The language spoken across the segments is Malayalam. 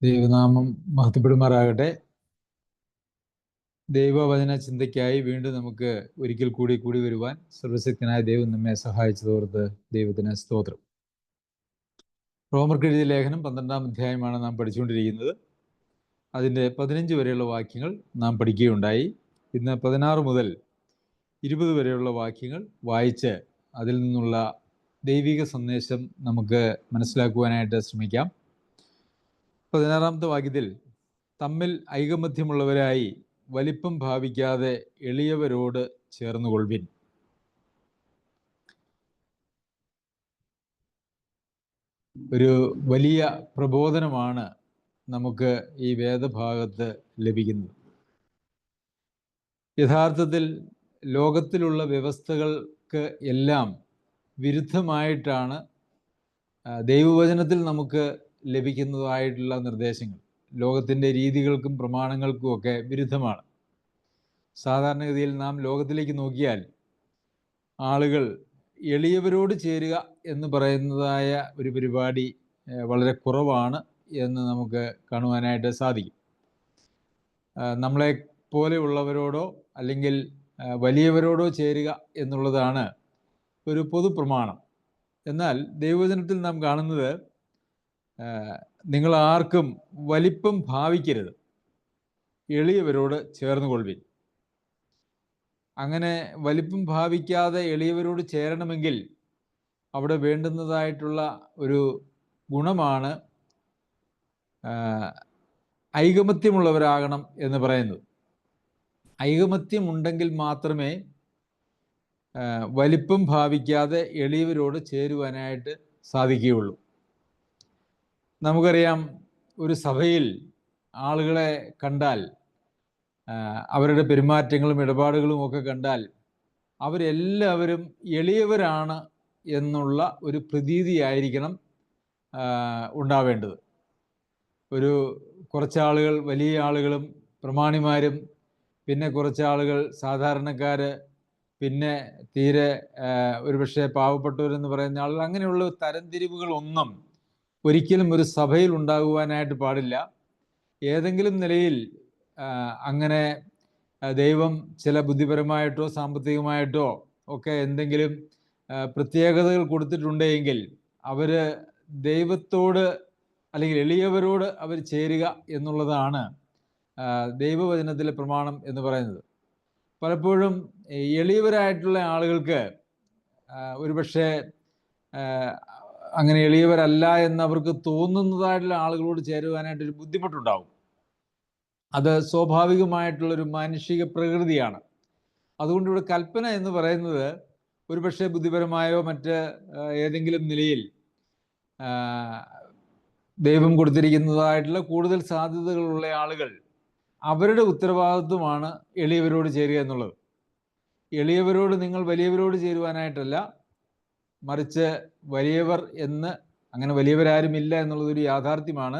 ദൈവനാമം മഹത്വപ്പെടുമാറാകട്ടെ. ദൈവവചന ചിന്തയ്ക്കായി വീണ്ടും നമുക്ക് ഒരിക്കൽ കൂടി വരുവാൻ സർവശക്തനായ ദൈവം നമ്മെ സഹായിച്ചതോർത്ത് ദൈവത്തിന് സ്തോത്രം. റോമർക്ക് എഴുതിയ ലേഖനം 12-ാം അധ്യായമാണ് നാം പഠിച്ചുകൊണ്ടിരിക്കുന്നത്. അതിൻ്റെ 15 വരെയുള്ള വാക്യങ്ങൾ നാം പഠിക്കുകയുണ്ടായി. ഇന്ന് 16 മുതൽ 20 വരെയുള്ള വാക്യങ്ങൾ വായിച്ച് അതിൽ നിന്നുള്ള ദൈവിക സന്ദേശം നമുക്ക് മനസ്സിലാക്കുവാനായിട്ട് ശ്രമിക്കാം. 16-ാമത്തെ വാക്യത്തിൽ തമ്മിൽ ഐകമത്യമുള്ളവരായി വലിപ്പം ഭാവിക്കാതെ എളിയവരോട് ചേർന്നുകൊള്ളുവിൻ. ഒരു വലിയ പ്രബോധനമാണ് നമുക്ക് ഈ വേദഭാഗത്ത് ലഭിക്കുന്നത്. യഥാർത്ഥത്തിൽ ലോകത്തിലുള്ള വ്യവസ്ഥകൾക്ക് എല്ലാം വിരുദ്ധമായിട്ടാണ് ദൈവവചനത്തിൽ നമുക്ക് ലഭിക്കുന്നതായിട്ടുള്ള നിർദ്ദേശങ്ങൾ. ലോകത്തിൻ്റെ രീതികൾക്കും പ്രമാണങ്ങൾക്കും ഒക്കെ വിരുദ്ധമാണ്. സാധാരണഗതിയിൽ നാം ലോകത്തിലേക്ക് നോക്കിയാൽ ആളുകൾ എളിയവരോട് ചേരുക എന്ന് പറയുന്നതായ ഒരു പരിപാടി വളരെ കുറവാണ് എന്ന് നമുക്ക് കാണുവാനായിട്ട് സാധിക്കും. നമ്മളെ പോലെയുള്ളവരോടോ അല്ലെങ്കിൽ വലിയവരോടോ ചേരുക എന്നുള്ളതാണ് ഒരു പൊതുപ്രമാണം. എന്നാൽ ദൈവവചനത്തിൽ നാം കാണുന്നത് നിങ്ങൾ ആർക്കും വലിപ്പം ഭാവിക്കരുത്, എളിയവരോട് ചേർന്നുകൊള്ളുവിൻ. അങ്ങനെ വലിപ്പം ഭാവിക്കാതെ എളിയവരോട് ചേരണമെങ്കിൽ അവിടെ വേണ്ടുന്നതായിട്ടുള്ള ഒരു ഗുണമാണ് ഐകമത്യമുള്ളവരാകണം എന്ന് പറയുന്നത്. ഐകമത്യമുണ്ടെങ്കിൽ മാത്രമേ വലിപ്പം ഭാവിക്കാതെ എളിയവരോട് ചേരുവാനായിട്ട് സാധിക്കുകയുള്ളൂ. നമുക്കറിയാം, ഒരു സഭയിൽ ആളുകളെ കണ്ടാൽ, അവരുടെ പെരുമാറ്റങ്ങളും ഇടപാടുകളും ഒക്കെ കണ്ടാൽ അവരെല്ലാവരും എളിയവരാണ് എന്നുള്ള ഒരു പ്രതീതിയായിരിക്കണം ഉണ്ടാവേണ്ടത്. കുറച്ചാളുകൾ വലിയ ആളുകളും പ്രമാണിമാരും, പിന്നെ കുറച്ചാളുകൾ സാധാരണക്കാർ, പിന്നെ തീരെ ഒരുപക്ഷെ പാവപ്പെട്ടവരെന്ന് പറയുന്ന ആളുകൾ, അങ്ങനെയുള്ള തരംതിരിവുകളൊന്നും ഒരിക്കലും ഒരു സഭയിൽ ഉണ്ടാകുവാനായിട്ട് പാടില്ല. ഏതെങ്കിലും നിലയിൽ അങ്ങനെ ദൈവം ചില ബുദ്ധിപരമായിട്ടോ സാമ്പത്തികമായിട്ടോ ഒക്കെ എന്തെങ്കിലും പ്രത്യേകതകൾ കൊടുത്തിട്ടുണ്ടെങ്കിൽ അവർ ദൈവത്തോട് അല്ലെങ്കിൽ എളിയവരോട് അവർ ചേരുക എന്നുള്ളതാണ് ദൈവവചനത്തിലെ പ്രമാണം എന്ന് പറയുന്നത്. പലപ്പോഴും എളിയവരായിട്ടുള്ള ആളുകൾക്ക് ഒരുപക്ഷെ അങ്ങനെ എളിയവരല്ല എന്നവർക്ക് തോന്നുന്നതായിട്ടുള്ള ആളുകളോട് ചേരുവാനായിട്ടൊരു ബുദ്ധിമുട്ടുണ്ടാവും. അത് സ്വാഭാവികമായിട്ടുള്ളൊരു മാനുഷിക പ്രകൃതിയാണ്. അതുകൊണ്ട് ഇവിടെ കൽപ്പന എന്ന് പറയുന്നത് ഒരുപക്ഷെ ബുദ്ധിപരമായോ മറ്റ് ഏതെങ്കിലും നിലയിൽ ദൈവം കൊടുത്തിരിക്കുന്നതായിട്ടുള്ള കൂടുതൽ സാധ്യതകളുള്ള ആളുകൾ, അവരുടെ ഉത്തരവാദിത്വമാണ് എളിയവരോട് ചേരുക എന്നുള്ളത്. എളിയവരോട് നിങ്ങൾ വലിയവരോട് ചേരുവാനായിട്ടല്ല, മറിച്ച് വലിയവർ എന്ന് അങ്ങനെ വലിയവരാരുമില്ല എന്നുള്ളതൊരു യാഥാർത്ഥ്യമാണ്.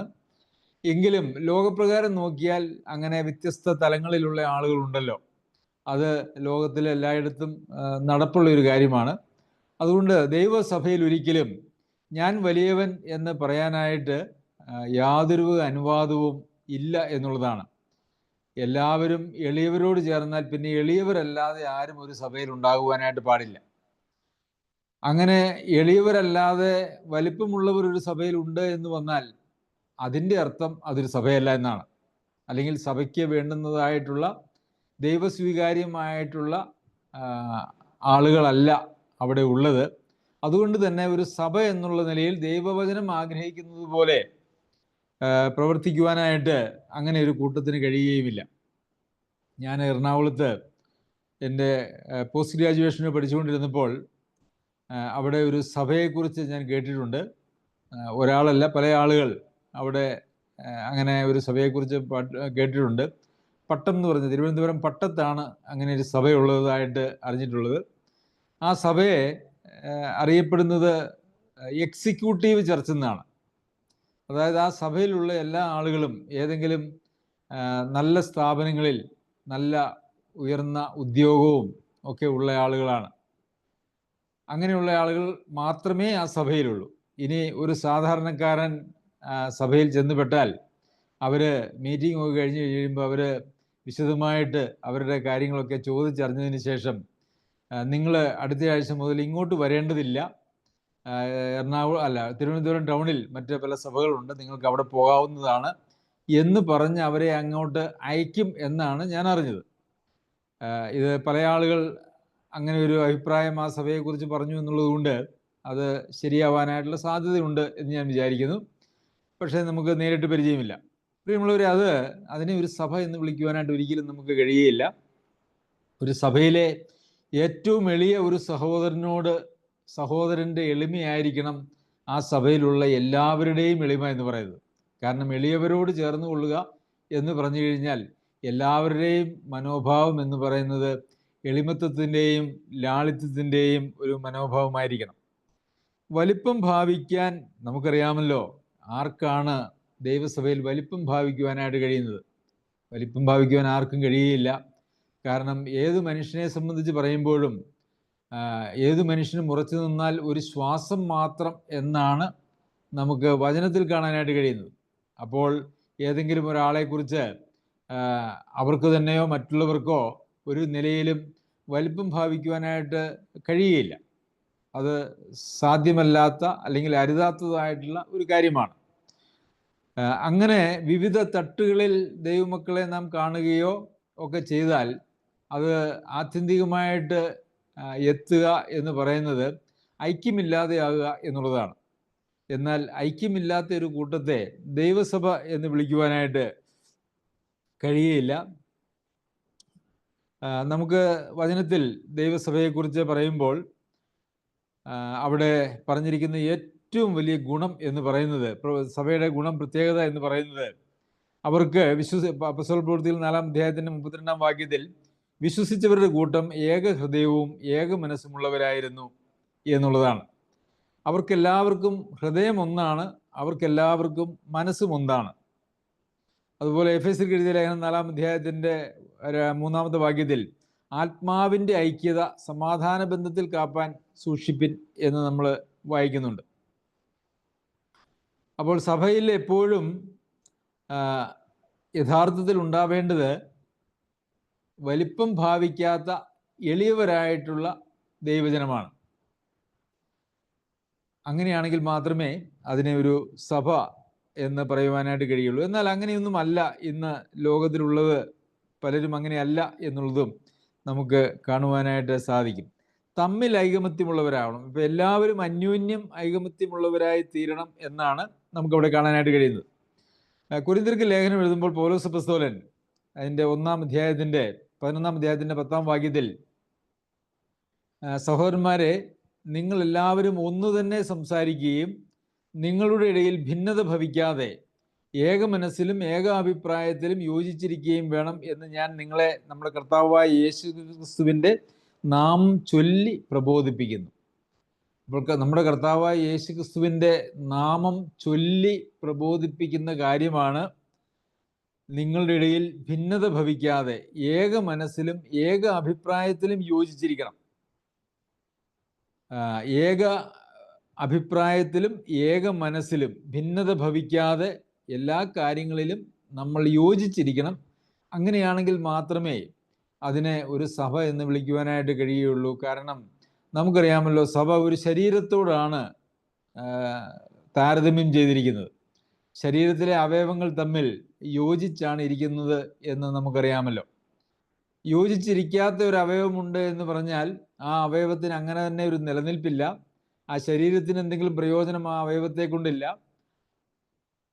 എങ്കിലും ലോകപ്രകാരം നോക്കിയാൽ അങ്ങനെ വ്യത്യസ്ത തലങ്ങളിലുള്ള ആളുകളുണ്ടല്ലോ. അത് ലോകത്തിലെ എല്ലായിടത്തും നടപ്പുള്ള ഒരു കാര്യമാണ്. അതുകൊണ്ട് ദൈവസഭയിൽ ഒരിക്കലും ഞാൻ വലിയവൻ എന്ന് പറയാനായിട്ട് യാതൊരു അനുവാദവും ഇല്ല എന്നുള്ളതാണ്. എല്ലാവരും എളിയവരോട് ചേർന്നാൽ പിന്നെ എളിയവരല്ലാതെ ആരും ഒരു സഭയിൽ ഉണ്ടാകുവാനായിട്ട് പാടില്ല. അങ്ങനെ എളിയവരല്ലാതെ വലിപ്പമുള്ളവർ ഒരു സഭയിൽ ഉണ്ട് എന്ന് വന്നാൽ അതിൻ്റെ അർത്ഥം അതൊരു സഭയല്ല എന്നാണ്. അല്ലെങ്കിൽ സഭയ്ക്ക് വേണ്ടുന്നതായിട്ടുള്ള ദൈവസ്വീകാര്യമായിട്ടുള്ള ആളുകളല്ല അവിടെ ഉള്ളത്. അതുകൊണ്ട് തന്നെ ഒരു സഭ എന്നുള്ള നിലയിൽ ദൈവവചനം ആഗ്രഹിക്കുന്നത് പോലെ പ്രവർത്തിക്കുവാനായിട്ട് അങ്ങനെ ഒരു കൂട്ടത്തിന് കഴിയുകയുമില്ല. ഞാൻ എറണാകുളത്ത് എൻ്റെ പോസ്റ്റ് ഗ്രാജുവേഷന് പഠിച്ചുകൊണ്ടിരുന്നപ്പോൾ അവിടെ ഒരു സഭയെക്കുറിച്ച് ഞാൻ കേട്ടിട്ടുണ്ട്. ഒരാളല്ല, പല ആളുകൾ അവിടെ അങ്ങനെ ഒരു സഭയെക്കുറിച്ച് കേട്ടിട്ടുണ്ട്. പട്ടം എന്ന് പറഞ്ഞ് തിരുവനന്തപുരം പട്ടത്താണ് അങ്ങനെ ഒരു സഭയുള്ളതായിട്ട് അറിഞ്ഞിട്ടുള്ളത്. ആ സഭയെ അറിയപ്പെടുന്നത് എക്സിക്യൂട്ടീവ് ചർച്ച് എന്നാണ്. അതായത് ആ സഭയിലുള്ള എല്ലാ ആളുകളും ഏതെങ്കിലും നല്ല സ്ഥാപനങ്ങളിൽ നല്ല ഉയർന്ന ഉദ്യോഗവും ഒക്കെ ഉള്ള ആളുകളാണ്. അങ്ങനെയുള്ള ആളുകൾ മാത്രമേ ആ സഭയിലുള്ളൂ. ഇനി ഒരു സാധാരണക്കാരൻ സഭയിൽ ചെന്നുപെട്ടാൽ അവർ മീറ്റിംഗ് ഒക്കെ കഴിഞ്ഞ് കഴിയുമ്പോൾ അവർ വിശദമായിട്ട് അവരുടെ കാര്യങ്ങളൊക്കെ ചോദിച്ചറിഞ്ഞതിന് ശേഷം നിങ്ങൾ അടുത്ത ആഴ്ച മുതൽ ഇങ്ങോട്ട് വരേണ്ടതില്ല, എറണാകുളം അല്ല തിരുവനന്തപുരം ടൗണിൽ മറ്റ് പല സഭകളുണ്ട്, നിങ്ങൾക്ക് അവിടെ പോകാവുന്നതാണ് എന്ന് പറഞ്ഞ് അവരെ അങ്ങോട്ട് അയക്കും എന്നാണ് ഞാൻ അറിഞ്ഞത്. ഇത് പല ആളുകൾ അങ്ങനെ ഒരു അഭിപ്രായം ആ സഭയെക്കുറിച്ച് പറഞ്ഞു എന്നുള്ളത് കൊണ്ട് അത് ശരിയാവാനായിട്ടുള്ള സാധ്യതയുണ്ട് എന്ന് ഞാൻ വിചാരിക്കുന്നു. പക്ഷേ നമുക്ക് നേരിട്ട് പരിചയമില്ല. പ്രിയമുള്ളവരെ, അതിനെ ഒരു സഭ എന്ന് വിളിക്കുവാനായിട്ട് ഒരിക്കലും നമുക്ക് കഴിയുകയില്ല. ഒരു സഭയിലെ ഏറ്റവും എളിയ ഒരു സഹോദരൻ്റെ എളിമയായിരിക്കണം ആ സഭയിലുള്ള എല്ലാവരുടെയും എളിമ എന്ന് പറയുന്നത്. കാരണം എളിയവരോട് ചേർന്ന് കൊള്ളുക എന്ന് പറഞ്ഞു കഴിഞ്ഞാൽ എല്ലാവരുടെയും മനോഭാവം എന്ന് പറയുന്നത് എളിമത്വത്തിൻ്റെയും ലാളിത്യത്തിൻ്റെയും ഒരു മനോഭാവമായിരിക്കണം. വലിപ്പം ഭാവിക്കാൻ നമുക്കറിയാമല്ലോ ആർക്കാണ് ദൈവസഭയിൽ വലിപ്പം ഭാവിക്കുവാനായിട്ട് കഴിയുന്നത്. വലിപ്പം ഭാവിക്കുവാൻ ആർക്കും കഴിയുകയില്ല. കാരണം ഏത് മനുഷ്യനെ സംബന്ധിച്ച് പറയുമ്പോഴും ഏത് മനുഷ്യനും ഉറച്ചു നിന്നാൽ ഒരു ശ്വാസം മാത്രം എന്നാണ് നമുക്ക് വചനത്തിൽ കാണാനായിട്ട് കഴിയുന്നത്. അപ്പോൾ ഏതെങ്കിലും ഒരാളെക്കുറിച്ച് അവർക്ക് തന്നെയോ മറ്റുള്ളവർക്കോ ഒരു നിലയിലും വലിപ്പം ഭാവിക്കുവാനായിട്ട് കഴിയുകയില്ല. അത് സാധ്യമല്ലാത്ത അല്ലെങ്കിൽ അരുതാത്തതായിട്ടുള്ള ഒരു കാര്യമാണ്. അങ്ങനെ വിവിധ തട്ടുകളിൽ ദൈവമക്കളെ നാം കാണുകയോ ഒക്കെ ചെയ്താൽ അത് ആത്യന്തികമായിട്ട് എത്തുക എന്ന് പറയുന്നത് ഐക്യമില്ലാതെയാകുക എന്നുള്ളതാണ്. എന്നാൽ ഐക്യമില്ലാത്ത ഒരു കൂട്ടത്തെ ദൈവസഭ എന്ന് വിളിക്കുവാനായിട്ട് കഴിയുകയില്ല. നമുക്ക് വചനത്തിൽ ദൈവസഭയെക്കുറിച്ച് പറയുമ്പോൾ അവിടെ പറഞ്ഞിരിക്കുന്ന ഏറ്റവും വലിയ ഗുണം എന്ന് പറയുന്നത്, സഭയുടെ ഗുണം, പ്രത്യേകത എന്ന് പറയുന്നത്, അവർക്ക് അപ്പോസ്തല പ്രവൃത്തിയിൽ 4-ാം അധ്യായത്തിൻ്റെ 32-ാം വാക്യത്തിൽ വിശ്വസിച്ചവരുടെ കൂട്ടം ഏക ഹൃദയവും ഏക മനസ്സുമുള്ളവരായിരുന്നു എന്നുള്ളതാണ്. അവർക്കെല്ലാവർക്കും ഹൃദയം ഒന്നാണ്, അവർക്കെല്ലാവർക്കും മനസ്സും ഒന്നാണ്. അതുപോലെ എഫെസ്യർക്ക് എഴുതിയ ലേഖനം 4-ാം അധ്യായത്തിൻ്റെ 3-ാമത്തെ വാക്യത്തിൽ ആത്മാവിൻ്റെ ഐക്യത സമാധാന ബന്ധത്തിൽ കാപ്പാൻ സൂക്ഷിപ്പിൻ എന്ന് നമ്മൾ വായിക്കുന്നുണ്ട്. അപ്പോൾ സഭയിൽ എപ്പോഴും യഥാർത്ഥത്തിൽ ഉണ്ടാവേണ്ടത് വലിപ്പം ഭാവിക്കാത്ത എളിയവരായിട്ടുള്ള ദൈവജനമാണ്. അങ്ങനെയാണെങ്കിൽ മാത്രമേ അതിനെ ഒരു സഭ എന്ന് പറയുവാനായിട്ട് കഴിയുള്ളൂ. എന്നാൽ അങ്ങനെയൊന്നുമല്ല ഇന്ന് ലോകത്തിലുള്ളത്. പലരും അങ്ങനെയല്ല എന്നുള്ളതും നമുക്ക് കാണുവാനായിട്ട് സാധിക്കും. തമ്മിൽ ഐകമത്യമുള്ളവരാവണം. ഇപ്പം എല്ലാവരും അന്യോന്യം ഐകമത്യമുള്ളവരായി തീരണം എന്നാണ് നമുക്കവിടെ കാണാനായിട്ട് കഴിയുന്നത്. കൊരിന്ത്യർക്ക് ലേഖനം എഴുതുമ്പോൾ പൗലോസ് അപ്പോസ്തലൻ അതിൻ്റെ 1-ാം അധ്യായത്തിൻ്റെ 11-ാം അധ്യായത്തിൻ്റെ 10-ാം വാക്യത്തിൽ, സഹോദരന്മാരെ, നിങ്ങളെല്ലാവരും ഒന്നു തന്നെ സംസാരിക്കുകയും നിങ്ങളുടെ ഇടയിൽ ഭിന്നത ഭവിക്കാതെ ഏക മനസ്സിലും ഏക അഭിപ്രായത്തിലും യോജിച്ചിരിക്കുകയും വേണം എന്ന് ഞാൻ നിങ്ങളെ നമ്മുടെ കർത്താവായ യേശു ക്രിസ്തുവിൻ്റെ നാമം ചൊല്ലി പ്രബോധിപ്പിക്കുന്നു. അപ്പോൾ നമ്മുടെ കർത്താവായ യേശു ക്രിസ്തുവിൻ്റെ നാമം ചൊല്ലി പ്രബോധിപ്പിക്കുന്ന കാര്യമാണ് നിങ്ങളുടെ ഇടയിൽ ഭിന്നത ഭവിക്കാതെ ഏക മനസ്സിലും ഏക അഭിപ്രായത്തിലും യോജിച്ചിരിക്കണം. ഏക അഭിപ്രായത്തിലും ഏക മനസ്സിലും ഭിന്നത ഭവിക്കാതെ എല്ലാ കാര്യങ്ങളിലും നമ്മൾ യോജിച്ചിരിക്കണം. അങ്ങനെയാണെങ്കിൽ മാത്രമേ അതിനെ ഒരു സഭ എന്ന് വിളിക്കുവാനായിട്ട് കഴിയുകയുള്ളൂ. കാരണം നമുക്കറിയാമല്ലോ, സഭ ഒരു ശരീരത്തോടാണ് താരതമ്യം ചെയ്തിരിക്കുന്നത്. ശരീരത്തിലെ അവയവങ്ങൾ തമ്മിൽ യോജിച്ചാണ് ഇരിക്കുന്നത് എന്ന് നമുക്കറിയാമല്ലോ. യോജിച്ചിരിക്കാത്ത ഒരു അവയവമുണ്ട് എന്ന് പറഞ്ഞാൽ ആ അവയവത്തിന് അങ്ങനെ തന്നെ ഒരു നിലനിൽപ്പില്ല. ആ ശരീരത്തിന് എന്തെങ്കിലും പ്രയോജനം ആ അവയവത്തെ കൊണ്ടില്ല.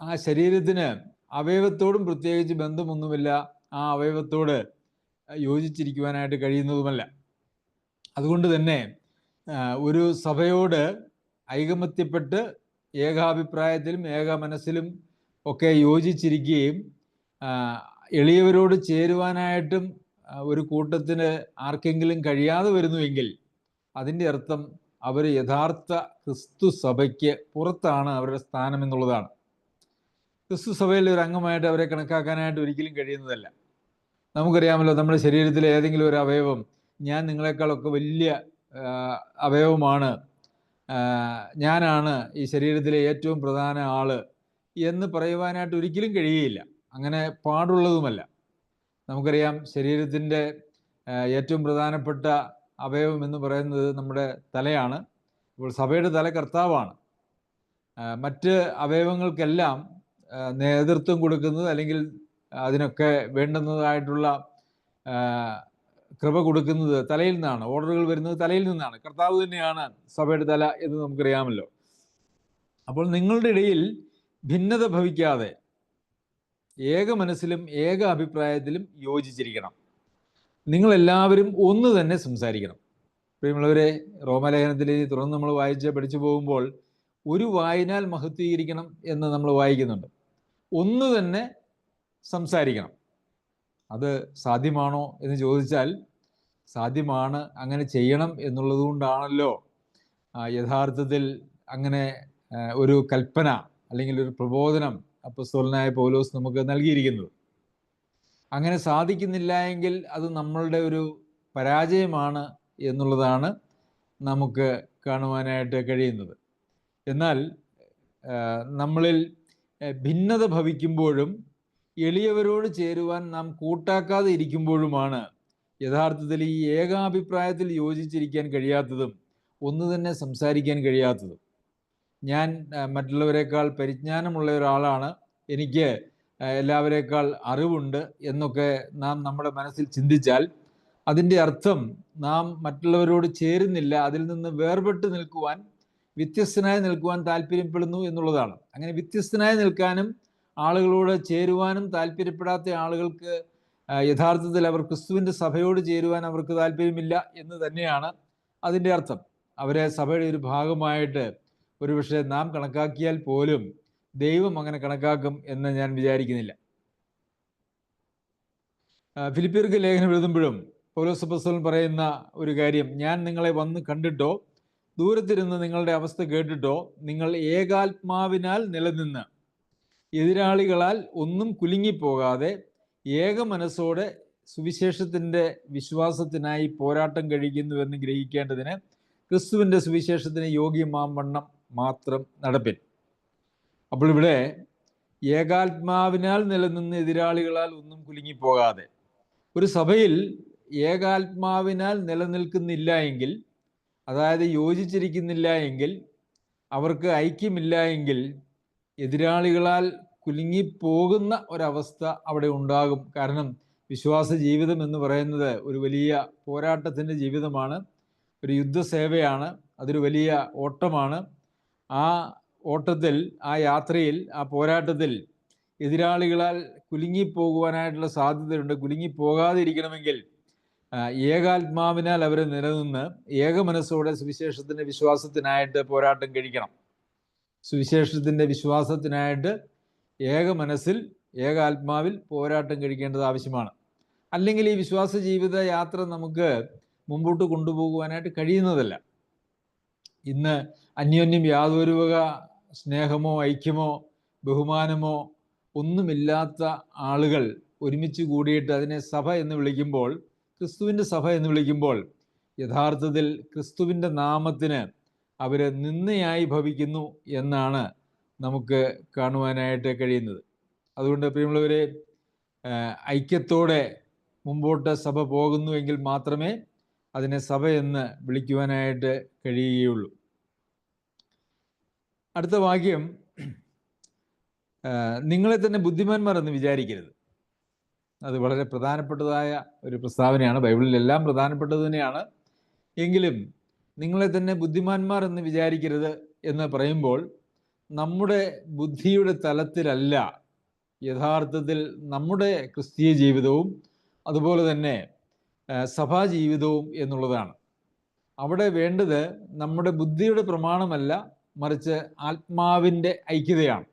ആ ശരീരത്തിന് അവയവത്തോടും പ്രത്യേകിച്ച് ബന്ധമൊന്നുമില്ല. ആ അവയവത്തോട് യോജിച്ചിരിക്കുവാനായിട്ട് കഴിയുന്നതുമല്ല. അതുകൊണ്ട് തന്നെ ഒരു സഭയോട് ഐകമത്യപ്പെട്ട് ഏകാഭിപ്രായത്തിലും ഏക മനസ്സിലും ഒക്കെ യോജിച്ചിരിക്കുകയും എളിയവരോട് ചേരുവാനായിട്ടും ഒരു കൂട്ടത്തിന് ആർക്കെങ്കിലും കഴിയാതെ വരുന്നുവെങ്കിൽ അതിൻ്റെ അർത്ഥം അവർ യഥാർത്ഥ ക്രിസ്തു സഭയ്ക്ക് പുറത്താണ് അവരുടെ സ്ഥാനം എന്നുള്ളതാണ്. ക്രിസ്തു സഭയിലെ ഒരു അംഗമായിട്ട് അവരെ കണക്കാക്കാനായിട്ട് ഒരിക്കലും കഴിയുന്നതല്ല. നമുക്കറിയാമല്ലോ, നമ്മുടെ ശരീരത്തിലെ ഏതെങ്കിലും ഒരു അവയവം ഞാൻ നിങ്ങളെക്കാളൊക്കെ വലിയ അവയവമാണ്, ഞാനാണ് ഈ ശരീരത്തിലെ ഏറ്റവും പ്രധാന ആള് എന്ന് പറയുവാനായിട്ട് ഒരിക്കലും കഴിയുകയില്ല. അങ്ങനെ പാടുള്ളതുമല്ല. നമുക്കറിയാം, ശരീരത്തിൻ്റെ ഏറ്റവും പ്രധാനപ്പെട്ട അവയവം എന്ന് പറയുന്നത് നമ്മുടെ തലയാണ്. അപ്പോൾ സഭയുടെ തല കർത്താവാണ്. മറ്റ് അവയവങ്ങൾക്കെല്ലാം നേതൃത്വം കൊടുക്കുന്നത്, അല്ലെങ്കിൽ അതിനൊക്കെ വേണ്ടുന്നതായിട്ടുള്ള കൃപ കൊടുക്കുന്നത് തലയിൽ നിന്നാണ്. ഓർഡറുകൾ വരുന്നത് തലയിൽ നിന്നാണ്. കർത്താവ് തന്നെയാണ് സഭയുടെ തല എന്ന് നമുക്കറിയാമല്ലോ. അപ്പോൾ നിങ്ങളുടെ ഇടയിൽ ഭിന്നത ഭവിക്കാതെ ഏക മനസ്സിലും ഏക അഭിപ്രായത്തിലും യോജിച്ചിരിക്കണം. നിങ്ങളെല്ലാവരും ഒന്ന് തന്നെ സംസാരിക്കണം. പ്രിയമുള്ളവരെ, റോമാലേഖനത്തിൽ തുടർന്ന് നമ്മൾ പഠിച്ചു പോകുമ്പോൾ ഒരു വായിനാൽ മഹത്വീകരിക്കണം എന്ന് നമ്മൾ വായിക്കുന്നുണ്ട്. ഒന്ന് തന്നെ സംസാരിക്കണം. അത് സാധ്യമാണോ എന്ന് ചോദിച്ചാൽ സാധ്യമാണ്. അങ്ങനെ ചെയ്യണം എന്നുള്ളത് കൊണ്ടാണല്ലോ യഥാർത്ഥത്തിൽ അങ്ങനെ ഒരു കൽപ്പന അല്ലെങ്കിൽ ഒരു പ്രബോധനം അപ്പോസ്തലനായ പൗലോസ് നമുക്ക് നൽകിയിരിക്കുന്നത്. അങ്ങനെ സാധിക്കുന്നില്ല എങ്കിൽ അത് നമ്മളുടെ ഒരു പരാജയമാണ് എന്നുള്ളതാണ് നമുക്ക് കാണുവാനായിട്ട് കഴിയുന്നത്. എന്നാൽ നമ്മളിൽ ഭിന്നത ഭവിക്കുമ്പോഴും എളിയവരോട് ചേരുവാൻ നാം കൂട്ടാക്കാതെ ഇരിക്കുമ്പോഴുമാണ് യഥാർത്ഥത്തിൽ ഈ ഏകാഭിപ്രായത്തിൽ യോജിച്ചിരിക്കാൻ കഴിയാത്തതും ഒന്ന് തന്നെ സംസാരിക്കാൻ കഴിയാത്തതും. ഞാൻ മറ്റുള്ളവരെക്കാൾ പരിജ്ഞാനമുള്ള ഒരാളാണ്, എനിക്ക് എല്ലാവരേക്കാൾ അറിവുണ്ട് എന്നൊക്കെ നാം നമ്മുടെ മനസ്സിൽ ചിന്തിച്ചാൽ അതിൻ്റെ അർത്ഥം നാം മറ്റുള്ളവരോട് ചേരുന്നില്ല, അതിൽ നിന്ന് വേർപെട്ട് നിൽക്കുവാൻ, വ്യത്യസ്തനായി നിൽക്കുവാൻ താല്പര്യപ്പെടുന്നു എന്നുള്ളതാണ്. അങ്ങനെ വ്യത്യസ്തനായി നിൽക്കാനും ആളുകളോട് ചേരുവാനും താല്പര്യപ്പെടാത്ത ആളുകൾക്ക് യഥാർത്ഥത്തിൽ അവർ ക്രിസ്തുവിൻ്റെ സഭയോട് ചേരുവാൻ അവർക്ക് താല്പര്യമില്ല എന്ന് തന്നെയാണ് അതിൻ്റെ അർത്ഥം. അവരെ സഭയുടെ ഒരു ഭാഗമായിട്ട് ഒരുപക്ഷെ നാം കണക്കാക്കിയാൽ പോലും ദൈവം അങ്ങനെ കണക്കാക്കും എന്ന് ഞാൻ വിചാരിക്കുന്നില്ല. ഫിലിപ്പിയർക്ക് ലേഖനം എഴുതുമ്പോഴും പൗലോസ് അപ്പോസ്തലൻ പറയുന്ന ഒരു കാര്യം, ഞാൻ നിങ്ങളെ വന്ന് കണ്ടിട്ടോ ദൂരത്തിരുന്ന് നിങ്ങളുടെ അവസ്ഥ കേട്ടിട്ടോ നിങ്ങൾ ഏകാത്മാവിനാൽ നിലനിന്ന് എതിരാളികളാൽ ഒന്നും കുലുങ്ങിപ്പോകാതെ ഏക മനസ്സോടെ സുവിശേഷത്തിൻ്റെ വിശ്വാസത്തിനായി പോരാട്ടം കഴിക്കുന്നുവെന്ന് ഗ്രഹിക്കേണ്ടതിന് ക്രിസ്തുവിൻ്റെ സുവിശേഷത്തിന് യോഗ്യമാം വണ്ണം മാത്രം നടപ്പിൻ. അപ്പോൾ ഇവിടെ ഏകാത്മാവിനാൽ നിലനിന്ന് എതിരാളികളാൽ ഒന്നും കുലുങ്ങിപ്പോകാതെ, ഒരു സഭയിൽ ഏകാത്മാവിനാൽ നിലനിൽക്കുന്നില്ല എങ്കിൽ, അതായത് യോജിച്ചിരിക്കുന്നില്ല എങ്കിൽ, അവർക്ക് ഐക്യമില്ല എങ്കിൽ എതിരാളികളാൽ കുലുങ്ങിപ്പോകുന്ന ഒരവസ്ഥ അവിടെ ഉണ്ടാകും. കാരണം വിശ്വാസ ജീവിതം എന്ന് പറയുന്നത് ഒരു വലിയ പോരാട്ടത്തിൻ്റെ ജീവിതമാണ്, ഒരു യുദ്ധസേവയാണ്, അതൊരു വലിയ ഓട്ടമാണ്. ആ ഓട്ടത്തിൽ, ആ യാത്രയിൽ, ആ പോരാട്ടത്തിൽ എതിരാളികളാൽ കുലുങ്ങിപ്പോകുവാനായിട്ടുള്ള സാധ്യതയുണ്ട്. കുലുങ്ങിപ്പോകാതിരിക്കണമെങ്കിൽ ഏകാത്മാവിനാൽ അവർ നിലനിന്ന് ഏക മനസ്സോടെ സുവിശേഷത്തിൻ്റെ വിശ്വാസത്തിനായിട്ട് പോരാട്ടം കഴിക്കണം. സുവിശേഷത്തിൻ്റെ വിശ്വാസത്തിനായിട്ട് ഏക മനസ്സിൽ ഏകാത്മാവിൽ പോരാട്ടം കഴിക്കേണ്ടത് ആവശ്യമാണ്. അല്ലെങ്കിൽ ഈ വിശ്വാസ ജീവിത യാത്ര നമുക്ക് മുമ്പോട്ട് കൊണ്ടുപോകുവാനായിട്ട് കഴിയുന്നതല്ല. ഇന്ന് അന്യോന്യം യാതൊരു വക സ്നേഹമോ ഐക്യമോ ബഹുമാനമോ ഒന്നുമില്ലാത്ത ആളുകൾ ഒരുമിച്ച് കൂടിയിട്ട് അതിനെ സഭ എന്ന് വിളിക്കുമ്പോൾ, ക്രിസ്തുവിൻ്റെ സഭ എന്ന് വിളിക്കുമ്പോൾ, യഥാർത്ഥത്തിൽ ക്രിസ്തുവിൻ്റെ നാമത്തിന് അവർ നിന്ദയായി ഭവിക്കുന്നു എന്നാണ് നമുക്ക് കാണുവാനായിട്ട് കഴിയുന്നത്. അതുകൊണ്ട് പ്രിയമുള്ളവരെ, ഐക്യത്തോടെ മുമ്പോട്ട് സഭ പോകുന്നുവെങ്കിൽ മാത്രമേ അതിനെ സഭ എന്ന് വിളിക്കുവാനായിട്ട് കഴിയുകയുള്ളൂ. അടുത്ത വാക്യം, നിങ്ങളെ തന്നെ ബുദ്ധിമാന്മാർ എന്ന് വിചാരിക്കരുത്. അത് വളരെ പ്രധാനപ്പെട്ടതായ ഒരു പ്രസ്താവനയാണ്. ബൈബിളിലെല്ലാം പ്രധാനപ്പെട്ടത് തന്നെയാണ്. എങ്കിലും നിങ്ങളെ തന്നെ ബുദ്ധിമാന്മാർ എന്ന് വിചാരിക്കരുത് എന്ന് പറയുമ്പോൾ നമ്മുടെ ബുദ്ധിയുടെ തലത്തിലല്ല യഥാർത്ഥത്തിൽ നമ്മുടെ ക്രിസ്തീയ ജീവിതവും അതുപോലെ തന്നെ സഭാ ജീവിതവും എന്നുള്ളതാണ്. അവിടെ വേണ്ടത് നമ്മുടെ ബുദ്ധിയുടെ പ്രമാണമല്ല, മറിച്ച് ആത്മാവിൻ്റെ ഐക്യതയാണ്.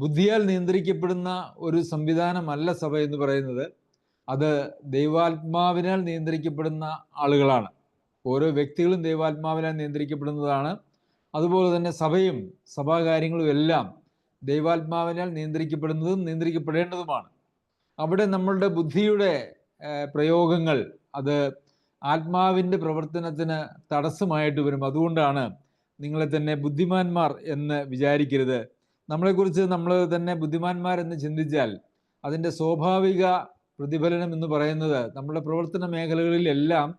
ബുദ്ധിയാൽ നിയന്ത്രിക്കപ്പെടുന്ന ഒരു സംവിധാനമല്ല സഭ എന്ന് പറയുന്നത്. അത് ദൈവാത്മാവിനാൽ നിയന്ത്രിക്കപ്പെടുന്ന ആളുകളാണ്. ഓരോ വ്യക്തികളും ദൈവാത്മാവിനാൽ നിയന്ത്രിക്കപ്പെടുന്നതാണ്. അതുപോലെ തന്നെ സഭയും സഭാകാര്യങ്ങളും എല്ലാം ദൈവാത്മാവിനാൽ നിയന്ത്രിക്കപ്പെടുന്നതും നിയന്ത്രിക്കപ്പെടേണ്ടതുമാണ്. അവിടെ നമ്മളുടെ ബുദ്ധിയുടെ പ്രയോഗങ്ങൾ അത് ആത്മാവിൻ്റെ പ്രവർത്തനത്തിന് തടസ്സമായിട്ട് വരും. അതുകൊണ്ടാണ് നിങ്ങളെ തന്നെ ബുദ്ധിമാന്മാർ എന്ന് വിചാരിക്കരുത്, നമ്മളെക്കുറിച്ച് നമ്മൾ തന്നെ ബുദ്ധിമാന്മാരെന്ന് ചിന്തിച്ചാൽ അതിൻ്റെ സ്വാഭാവിക പ്രതിഫലനം എന്ന് പറയുന്നത് നമ്മുടെ പ്രവർത്തന മേഖലകളിലെല്ലാം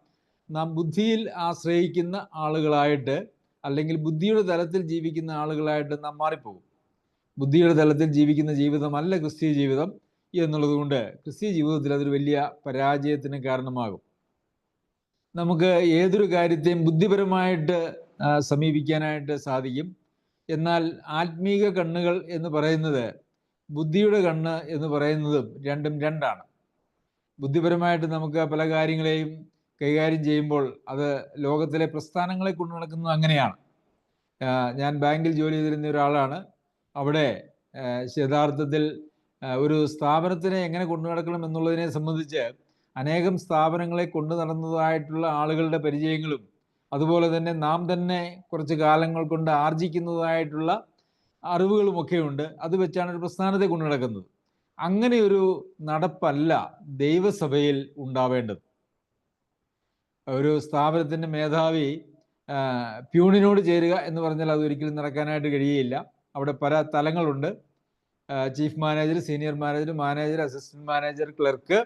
നാം ബുദ്ധിയിൽ ആശ്രയിക്കുന്ന ആളുകളായിട്ട്, അല്ലെങ്കിൽ ബുദ്ധിയുടെ തലത്തിൽ ജീവിക്കുന്ന ആളുകളായിട്ട് നാം മാറിപ്പോകും. ബുദ്ധിയുടെ തലത്തിൽ ജീവിക്കുന്ന ജീവിതമല്ല ക്രിസ്തീയ ജീവിതം എന്നുള്ളത് കൊണ്ട് ക്രിസ്തീയ ജീവിതത്തിൽ അതൊരു വലിയ പരാജയത്തിന് കാരണമാകും. നമുക്ക് ഏതൊരു കാര്യത്തെയും ബുദ്ധിപരമായിട്ട് സമീപിക്കാനായിട്ട് സാധിക്കും. എന്നാൽ ആത്മീക കണ്ണുകൾ എന്ന് പറയുന്നത് ബുദ്ധിയുടെ കണ്ണ് എന്ന് പറയുന്നതും രണ്ടും രണ്ടാണ്. ബുദ്ധിപരമായിട്ട് നമുക്ക് പല കാര്യങ്ങളെയും കൈകാര്യം ചെയ്യുമ്പോൾ അത് ലോകത്തിലെ പ്രസ്ഥാനങ്ങളെ കൊണ്ടു നടക്കുന്നത് അങ്ങനെയാണ്. ഞാൻ ബാങ്കിൽ ജോലി ചെയ്തിരുന്ന ഒരാളാണ്. അവിടെ യഥാർത്ഥത്തിൽ ഒരു സ്ഥാപനത്തിനെ എങ്ങനെ കൊണ്ടു നടക്കണം എന്നുള്ളതിനെ സംബന്ധിച്ച് അനേകം സ്ഥാപനങ്ങളെ കൊണ്ടു നടന്നതായിട്ടുള്ള ആളുകളുടെ പരിചയങ്ങളും അതുപോലെ തന്നെ നാം തന്നെ കുറച്ച് കാലങ്ങൾ കൊണ്ട് ആർജിക്കുന്നതായിട്ടുള്ള അറിവുകളുമൊക്കെ ഉണ്ട്. അത് വെച്ചാണ് ഒരു പ്രസ്ഥാനത്തെ കൊണ്ടു നടക്കുന്നത്. അങ്ങനെ ഒരു നടപ്പല്ല ദൈവസഭയിൽ ഉണ്ടാവേണ്ടത്. ഒരു സ്ഥാപനത്തിൻ്റെ മേധാവി പ്യൂണിനോട് ചേരുക എന്ന് പറഞ്ഞാൽ അത് ഒരിക്കലും നടക്കാനായിട്ട് കഴിയുകയില്ല. അവിടെ പല തലങ്ങളുണ്ട്. Chief manager, senior manager, manager, assistant manager, clerk,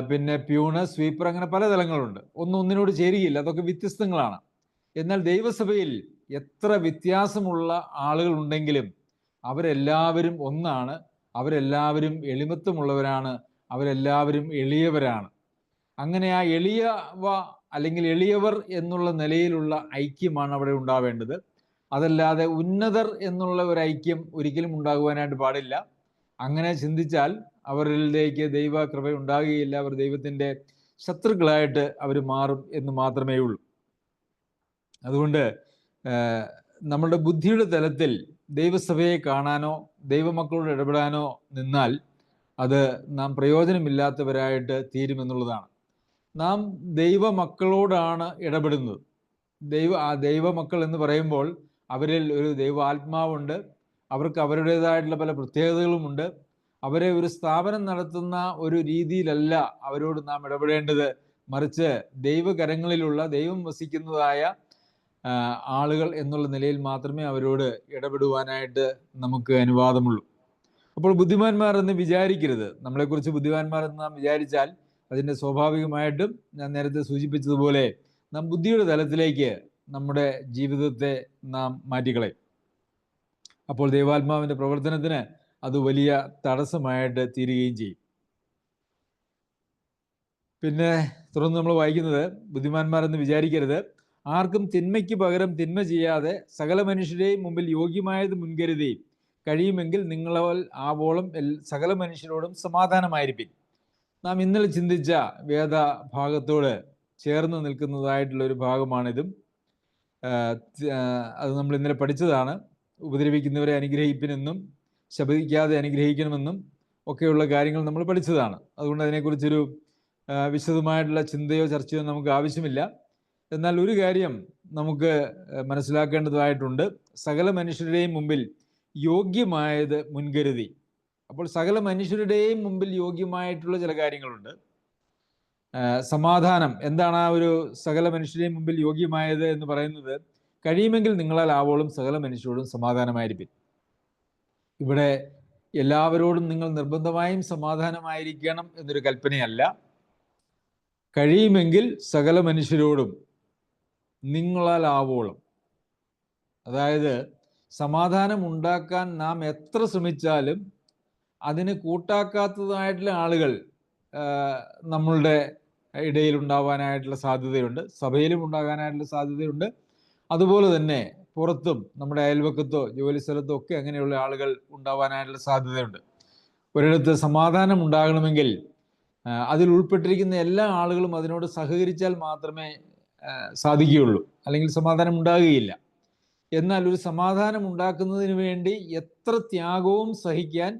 പിന്നെ പ്യൂണ്, സ്വീപ്പർ, അങ്ങനെ പല തലങ്ങളുണ്ട്. ഒന്നിനോട് ചേരുകയില്ല. അതൊക്കെ വ്യത്യസ്തങ്ങളാണ്. എന്നാൽ ദൈവസഭയിൽ എത്ര വ്യത്യാസമുള്ള ആളുകൾ ഉണ്ടെങ്കിലും അവരെല്ലാവരും ഒന്നാണ്. അവരെല്ലാവരും എളിമത്വമുള്ളവരാണ്. അവരെല്ലാവരും എളിയവരാണ്. അങ്ങനെ ആ എളിയവ അല്ലെങ്കിൽ എളിയവർ എന്നുള്ള നിലയിലുള്ള ഐക്യമാണ് അവിടെ ഉണ്ടാവേണ്ടത്. അതല്ലാതെ ഉന്നതർ എന്നുള്ള ഒരു ഐക്യം ഒരിക്കലും ഉണ്ടാകുവാനായിട്ട് പാടില്ല. അങ്ങനെ ചിന്തിച്ചാൽ അവരിലേക്ക് ദൈവ കൃപ ഉണ്ടാകുകയില്ല. അവർ ദൈവത്തിൻ്റെ ശത്രുക്കളായിട്ട് അവർ മാറും എന്ന് മാത്രമേ ഉള്ളൂ. അതുകൊണ്ട് നമ്മളുടെ ബുദ്ധിയുടെ തലത്തിൽ ദൈവസഭയെ കാണാനോ ദൈവമക്കളോട് ഇടപെടാനോ നിന്നാൽ അത് നാം പ്രയോജനമില്ലാത്തവരായിട്ട് തീരുമെന്നുള്ളതാണ്. നാം ദൈവമക്കളോടാണ് ഇടപെടുന്നത്. ദൈവമക്കൾ എന്ന് പറയുമ്പോൾ അവരിൽ ഒരു ദൈവ ആത്മാവുണ്ട്. അവർക്ക് അവരുടേതായിട്ടുള്ള പല പ്രത്യേകതകളുമുണ്ട്. അവരെ ഒരു സ്ഥാപനം നടത്തുന്ന ഒരു രീതിയിലല്ല അവരോട് നാം ഇടപെടേണ്ടത്. മറിച്ച് ദൈവകരങ്ങളിലുള്ള ദൈവം വസിക്കുന്നതായ ആളുകൾ എന്നുള്ള നിലയിൽ മാത്രമേ അവരോട് ഇടപെടുവാനായിട്ട് നമുക്ക് അനുവാദമുള്ളൂ. അപ്പോൾ ബുദ്ധിമാന്മാർ എന്ന് വിചാരിക്കരുത്. നമ്മളെക്കുറിച്ച് ബുദ്ധിമാന്മാർ എന്ന് നാം വിചാരിച്ചാൽ അതിൻ്റെ സ്വാഭാവികമായിട്ടും ഞാൻ നേരത്തെ സൂചിപ്പിച്ചതുപോലെ നാം ബുദ്ധിയുടെ തലത്തിലേക്ക് നമ്മുടെ ജീവിതത്തെ നാം മാറ്റിക്കളയും. അപ്പോൾ ദൈവാത്മാവിൻ്റെ പ്രവർത്തനത്തിന് അത് വലിയ തടസ്സമായിട്ട് തീരുകയും ചെയ്യും. പിന്നെ തുടർന്ന് നമ്മൾ വായിക്കുന്നത്, ബുദ്ധിമാന്മാരെന്ന് വിചാരിക്കരുത്, ആർക്കും തിന്മയ്ക്ക് പകരം തിന്മ ചെയ്യാതെ സകല മനുഷ്യരെയും മുമ്പിൽ യോഗ്യമായത് മുൻകരുതി കഴിയുമെങ്കിൽ നിങ്ങളാൽ ആവോളം സകല മനുഷ്യരോടും സമാധാനമായിരിക്കും. നാം ഇന്നലെ ചിന്തിച്ച വേദഭാഗത്തോട് ചേർന്ന് നിൽക്കുന്നതായിട്ടുള്ള ഒരു ഭാഗമാണിതും. അത് നമ്മൾ ഇന്നലെ പഠിച്ചതാണ്. ഉപദ്രവിക്കുന്നവരെ അനുഗ്രഹിപ്പിനെന്നും ശപിക്കാതെ അനുഗ്രഹിക്കണമെന്നും ഒക്കെയുള്ള കാര്യങ്ങൾ നമ്മൾ പഠിച്ചതാണ്. അതുകൊണ്ട് അതിനെക്കുറിച്ചൊരു വിശദമായിട്ടുള്ള ചിന്തയോ ചർച്ചയോ നമുക്ക് ആവശ്യമില്ല. എന്നാൽ ഒരു കാര്യം നമുക്ക് മനസ്സിലാക്കേണ്ടതായിട്ടുണ്ട്. സകല മനുഷ്യരുടെയും മുമ്പിൽ യോഗ്യമായത് മുൻകരുതി. അപ്പോൾ സകല മനുഷ്യരുടെയും മുമ്പിൽ യോഗ്യമായിട്ടുള്ള ചില കാര്യങ്ങളുണ്ട്. സമാധാനം എന്താണ് ആ ഒരു സകല മനുഷ്യരുടെയും മുമ്പിൽ യോഗ്യമായത് എന്ന് പറയുന്നത്? കഴിയുമെങ്കിൽ നിങ്ങളാൽ ആവോളം സകല മനുഷ്യരോടും സമാധാനമായിരിക്കും. ഇവിടെ എല്ലാവരോടും നിങ്ങൾ നിർബന്ധമായും സമാധാനമായിരിക്കണം എന്നൊരു കൽപ്പനയല്ല. കഴിയുമെങ്കിൽ സകല മനുഷ്യരോടും നിങ്ങളാൽ ആവോളം. അതായത് സമാധാനം ഉണ്ടാക്കാൻ നാം എത്ര ശ്രമിച്ചാലും അതിന് കൂട്ടാക്കാത്തതായിട്ടുള്ള ആളുകൾ നമ്മളുടെ ഇടയിൽ ഉണ്ടാവാനായിട്ടുള്ള സാധ്യതയുണ്ട്. സഭയിലും ഉണ്ടാകാനായിട്ടുള്ള സാധ്യതയുണ്ട്. അതുപോലെ തന്നെ പുറത്തും നമ്മുടെ അയൽവക്കത്തോ ജോലി സ്ഥലത്തോ ഒക്കെ അങ്ങനെയുള്ള ആളുകൾ ഉണ്ടാവാനായിട്ടുള്ള സാധ്യതയുണ്ട്. ഒരിടത്ത് സമാധാനം ഉണ്ടാകണമെങ്കിൽ അതിൽ ഉൾപ്പെട്ടിരിക്കുന്ന എല്ലാ ആളുകളും അതിനോട് സഹകരിച്ചാൽ മാത്രമേ സാധിക്കുകയുള്ളൂ. അല്ലെങ്കിൽ സമാധാനം ഉണ്ടാകുകയില്ല. എന്നാൽ ഒരു സമാധാനം ഉണ്ടാക്കുന്നതിന് വേണ്ടി എത്ര ത്യാഗവും സഹിക്കാൻ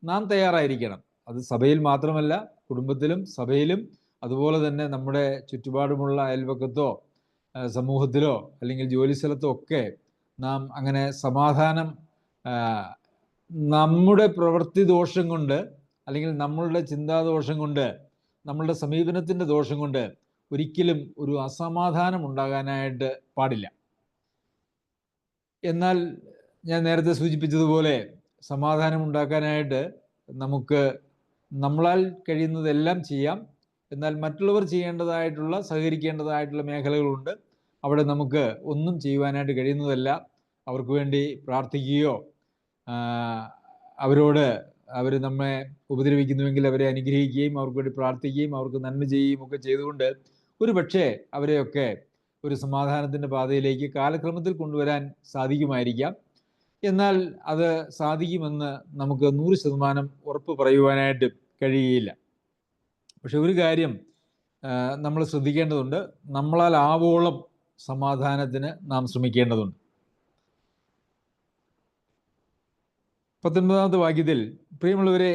നാം തയ്യാറായിരിക്കണം. അത് സഭയിൽ മാത്രമല്ല, കുടുംബത്തിലും സഭയിലും അതുപോലെ തന്നെ നമ്മുടെ ചുറ്റുപാടുമുള്ള അയൽവക്കത്തോ സമൂഹത്തിലോ അല്ലെങ്കിൽ ജോലി സ്ഥലത്തോ ഒക്കെ നാം അങ്ങനെ സമാധാനം നമ്മുടെ പ്രവൃത്തി ദോഷം കൊണ്ട് അല്ലെങ്കിൽ നമ്മളുടെ ചിന്താദോഷം കൊണ്ട് നമ്മളുടെ സമീപനത്തിൻ്റെ ദോഷം കൊണ്ട് ഒരിക്കലും ഒരു അസമാധാനം ഉണ്ടാകാനായിട്ട് പാടില്ല. എന്നാൽ ഞാൻ നേരത്തെ സൂചിപ്പിച്ചതുപോലെ സമാധാനം ഉണ്ടാക്കാനായിട്ട് നമുക്ക് നമ്മളാൽ കഴിയുന്നതെല്ലാം ചെയ്യാം. എന്നാൽ മറ്റുള്ളവർ ചെയ്യേണ്ടതായിട്ടുള്ള, സഹകരിക്കേണ്ടതായിട്ടുള്ള മേഖലകളുണ്ട്. അവിടെ നമുക്ക് ഒന്നും ചെയ്യുവാനായിട്ട് കഴിയുന്നതല്ല. അവർക്ക് വേണ്ടി പ്രാർത്ഥിക്കുകയോ അവരോട് അവർ നമ്മെ ഉപദ്രവിക്കുന്നുവെങ്കിൽ അവരെ അനുഗ്രഹിക്കുകയും അവർക്ക് വേണ്ടി പ്രാർത്ഥിക്കുകയും അവർക്ക് നന്മ ചെയ്യുകയും ഒക്കെ ചെയ്തുകൊണ്ട് ഒരു പക്ഷേ അവരെയൊക്കെ ഒരു സമാധാനത്തിൻ്റെ പാതയിലേക്ക് കാലക്രമത്തിൽ കൊണ്ടുവരാൻ സാധിക്കുമായിരിക്കാം. എന്നാൽ അത് സാധിക്കുമെന്ന് നമുക്ക് 100% ഉറപ്പ് പറയുവാനായിട്ട് കഴിയുകയില്ല. പക്ഷെ ഒരു കാര്യം നമ്മൾ ശ്രദ്ധിക്കേണ്ടതുണ്ട്, നമ്മളാൽ ആവോളം സമാധാനത്തിന് നാം ശ്രമിക്കേണ്ടതുണ്ട്. 19ാമത്തെ വാക്യത്തിൽ, പ്രിയമുള്ളവരെ,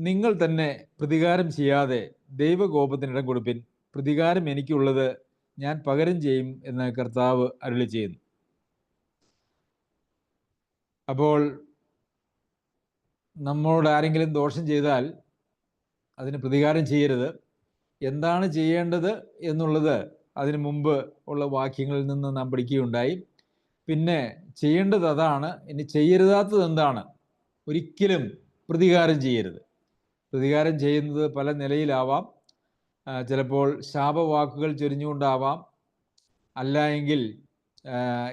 നിങ്ങൾ തന്നെ പ്രതികാരം ചെയ്യാതെ ദൈവകോപത്തിന് ഇടം കൊടുപ്പിൻ, പ്രതികാരം എനിക്കുള്ളത്, ഞാൻ പകരം ചെയ്യും എന്ന് കർത്താവ് അരുളി ചെയ്യുന്നു. അപ്പോൾ നമ്മളോട് ആരെങ്കിലും ദോഷം ചെയ്താൽ അതിന് പ്രതികാരം ചെയ്യരുത്. എന്താണ് ചെയ്യേണ്ടത് എന്നുള്ളത് അതിനു മുമ്പ് ഉള്ള വാക്യങ്ങളിൽ നിന്ന് നാം പഠിക്കുകയുണ്ടായി. പിന്നെ ചെയ്യേണ്ടത് അതാണ്. ഇനി ചെയ്യരുതാത്തത് എന്താണ്? ഒരിക്കലും പ്രതികാരം ചെയ്യരുത്. പ്രതികാരം ചെയ്യുന്നത് പല നിലയിലാവാം. ചിലപ്പോൾ ശാപവാക്കുകൾ ചൊരിഞ്ഞുകൊണ്ടാവാം, അല്ല എങ്കിൽ